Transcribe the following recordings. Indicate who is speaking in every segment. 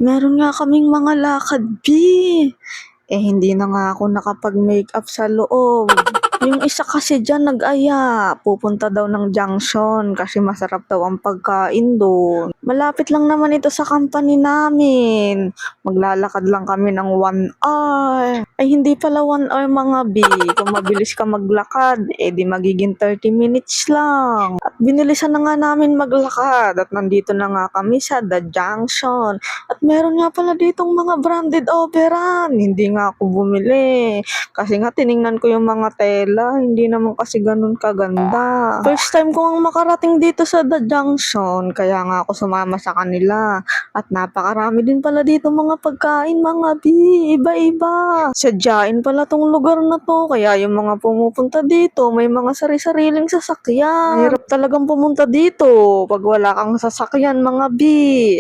Speaker 1: Meron nga kaming mga lakad, B. Hindi na nga ako nakapag-makeup sa loob. Yung isa kasi diyan nag-aya, pupunta daw ng junction kasi masarap daw ang pagkain doon. Malapit lang naman ito sa company namin. Maglalakad lang kami ng 1 hour. Ay hindi pala 1 hour mga B. Kung mabilis ka maglakad, di magiging 30 minutes lang. At binilisan na nga namin maglakad at nandito na nga kami sa The Junction. At meron nga pala ditong mga branded overan. Hindi nga ako bumili. Kasi nga tiningnan ko yung mga tela, hindi naman kasi ganun kaganda. First time ko ang makarating dito sa The Junction, kaya nga ako sumama sa kanila. At napakarami din pala dito mga pagkain, mga B, iba-iba. Sadyain pala tong lugar na to, kaya yung mga pumupunta dito, may mga sari-sariling sasakyan. Mahirap talagang pumunta dito pag wala kang sasakyan, mga B.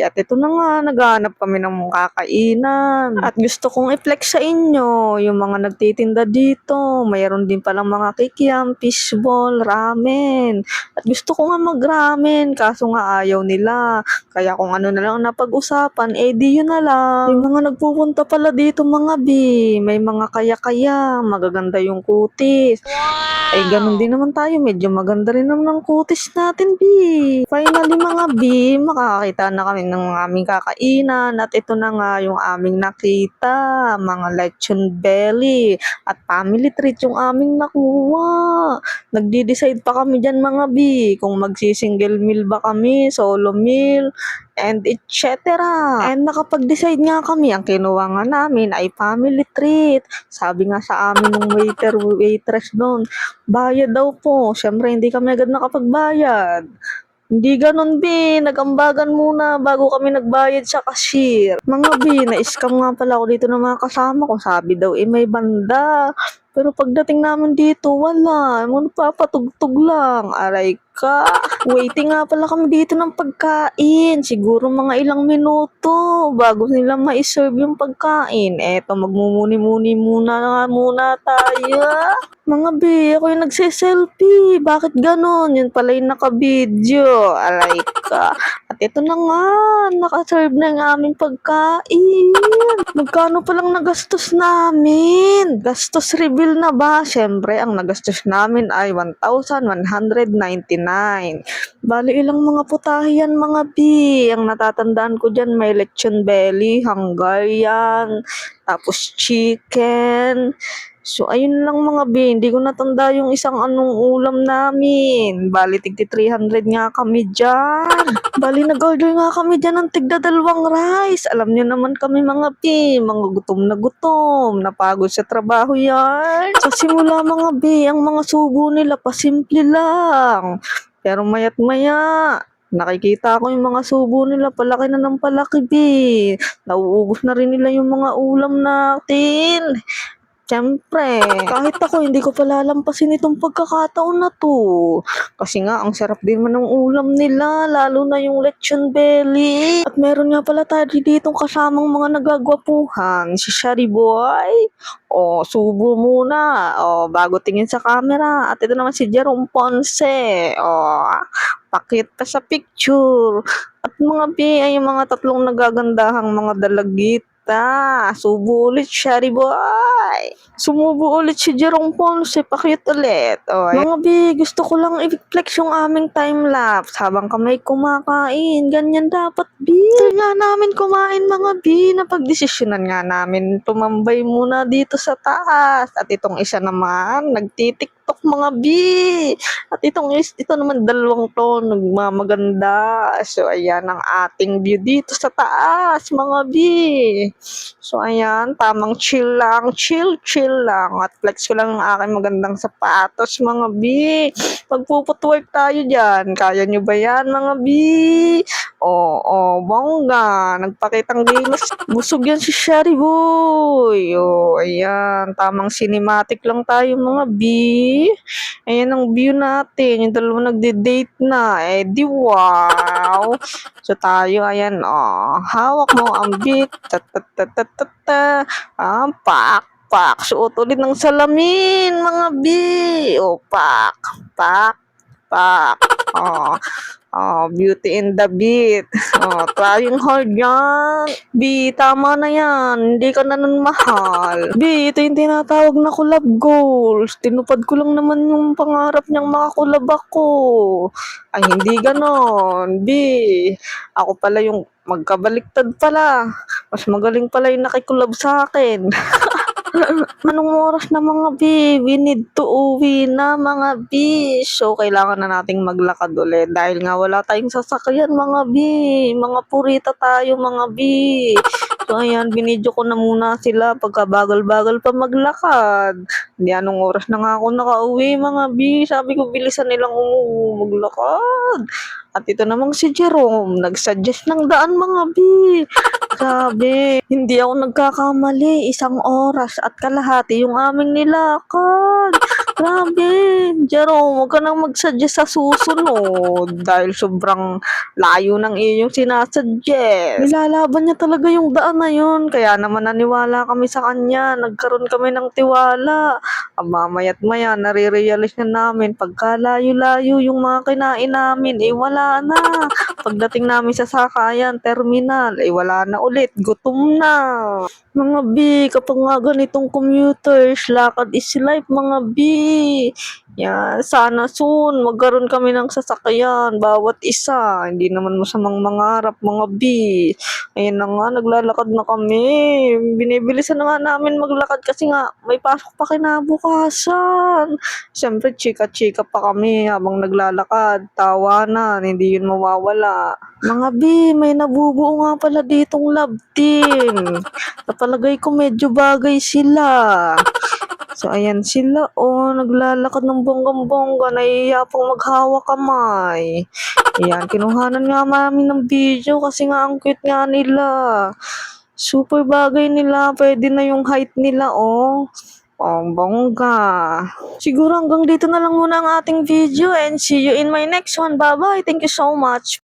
Speaker 1: At ito na nga, naghahanap kami ng kakainan. At gusto kong i-flex sa inyo, yung mga nagtitinda dito, mayroon din palang mga kikiam, fishball, ramen. At gusto ko nga mag-ramen, kaso nga ayaw nila. Kaya kung ano na lang napag-usapan, di yun na lang. Yung mga nagpupunta pala dito, mga B, may mga kaya-kaya, magaganda yung kutis. Ay, ganun din naman tayo. Medyo maganda rin naman ang kutis natin, B. Finally, mga B, makakakita na kami ng aming kakainan. At ito na nga yung aming nakita. Mga lechon belly. At family treat yung aming nakuha. Nagdi-decide pa kami dyan, mga B. Kung magsi-single meal ba kami, solo meal, and etc. And nakapag-decide nga kami, ang kinuha nga namin ay family treat. Sabi nga sa amin ng waiter, waitress doon, bayad daw po. Siyempre, hindi kami agad nakapagbayad. Hindi ganun, B. Nagambagan muna bago kami nagbayad sa cashier. Mga B, na-scam nga pala ako dito ng mga kasama ko. Sabi daw, may banda. Pero pagdating namin dito, wala. Papatugtog lang. Aray ka. Waiting nga pala kami dito ng pagkain. Siguro mga ilang minuto bago nila ma-serve yung pagkain. Eto, magmumuni-muni muna tayo. Mga B, ako yung nagsiselfie. Bakit ganon? Yun pala yung naka-video. Aray ka. At ito na nga, naka-serve na yung aming pagkain. Magkano palang nagastos namin? Gastos reveal na ba? Siyempre, ang nagastos namin ay 1,199. Bali, ilang mga putahe yan, mga B. Ang natatandaan ko dyan, may lechon belly, Hungarian, tapos chicken. So, ayun lang mga B. Hindi ko natanda yung isang anong ulam namin. Bali, tigti 300 nga kami dyan. Bali, nag-order nga kami dyan ng tigda 2 rice. Alam niyo naman kami mga B. Mga gutom na gutom. Napagod sa trabaho yan. Sa simula mga B, ang mga subo nila pasimple lang. Pero mayat maya, nakikita ko yung mga subo nila, palaki na ng palaki, B. Nauubos na rin nila yung mga ulam natin. Siyempre, kahit ako, hindi ko palalampasin itong pagkakataon na to. Kasi nga, ang sarap din man ng ulam nila, lalo na yung lechon belly. At meron nga pala tayo ditong kasamang mga nagagwapuhan. Si Shari Boy. Subo muna. Bago tingin sa camera. At ito naman si Jerome Ponce. Pakit pa sa picture. At mga B ay yung mga tatlong nagagandahang mga dalagit. Subo ulit, Shari Boy. Sumubo ulit si Jerome Ponce, pakit ulit. Mga B, gusto ko lang i-flex yung aming time-lapse habang kami kumakain. Ganyan dapat, B. Ito nga namin kumain, mga B. Napagdesisyonan nga namin tumambay muna dito sa taas. At itong isa naman, nagtitiktok, mga B. At ito naman dalawang to, nagmamaganda. So, ayan ang ating view dito sa taas, mga B. So, ayan, tamang chill lang. Chill lang. At flex ko lang ang aking magandang sapatos, mga B. Magpuputwork tayo dyan. Kaya nyo ba yan, mga B? Bongga. Nagpakitang gilas. Busog yan si Shari Boy. Ayan. Tamang cinematic lang tayo, mga B. Ayan ang view natin. Yung dalawa nagde-date na. Di wow. So tayo, ayan, hawak mo ang beat. Ta-ta-ta-ta-ta. Pak. Suot ulit ng salamin, mga B. Pak. Beauty and the Beat. Trying hard yan. B, tama na yan. Hindi ka na nun mahal. B, ito yung tinatawag na collab goals. Tinupad ko lang naman yung pangarap niyang makakulab ako. Ay, hindi ganon. B, ako pala yung magkabaliktad pala. Mas magaling pala yung nakikulab sa akin. Anong oras na mga B? We need to uwi na mga B. So, kailangan na nating maglakad ulit dahil nga wala tayong sasakyan mga B. Mga purita tayo mga B. So, ayan, binidyo ko na muna sila pagkabagal-bagal pa maglakad. Hindi anong oras na nga ako nakauwi mga B. Sabi ko, bilisan nilang maglakad. At ito namang si Jerome, nag-suggest ng daan mga B. Grabe, hindi ako nagkakamali. 1 oras at kalahati yung aming nilakad. Grabe, Jerome, huwag ka nang mag-suggest sa susunod dahil sobrang layo ng iyong sinasuggest. Nilalaban niya talaga yung daan na yun, kaya naman naniwala kami sa kanya. Nagkaroon kami ng tiwala. Mamaya't maya, nare-realize na namin pagka layo-layo yung mga kinain namin, wala na. Pagdating namin sa sakayan, terminal, wala na ulit, gutom na. Mga B, kapag nga ganitong commuters, lakad is life mga B. Yan, sana soon magkaroon kami ng sasakyan, bawat isa. Hindi naman masamang mangarap mga B. Ayun na nga, naglalakad na kami. Binibilisan na nga namin maglakad kasi nga may pasok pa kinabukasan. Siyempre, chika-chika pa kami habang naglalakad. Tawanan, hindi yun mawawala. Mga B, may nabubuo nga pala ditong love team. Napalagay ko medyo bagay sila. So, ayan sila, naglalakad ng bonggang-bongga, nahihiya pang maghawak kamay. Ayan, kinuhanan nga namin ng video kasi nga ang cute nga nila. Super bagay nila, pwede na yung height nila, Ang bongga. Siguro hanggang dito na lang muna ang ating video and see you in my next one. Bye-bye. Thank you so much.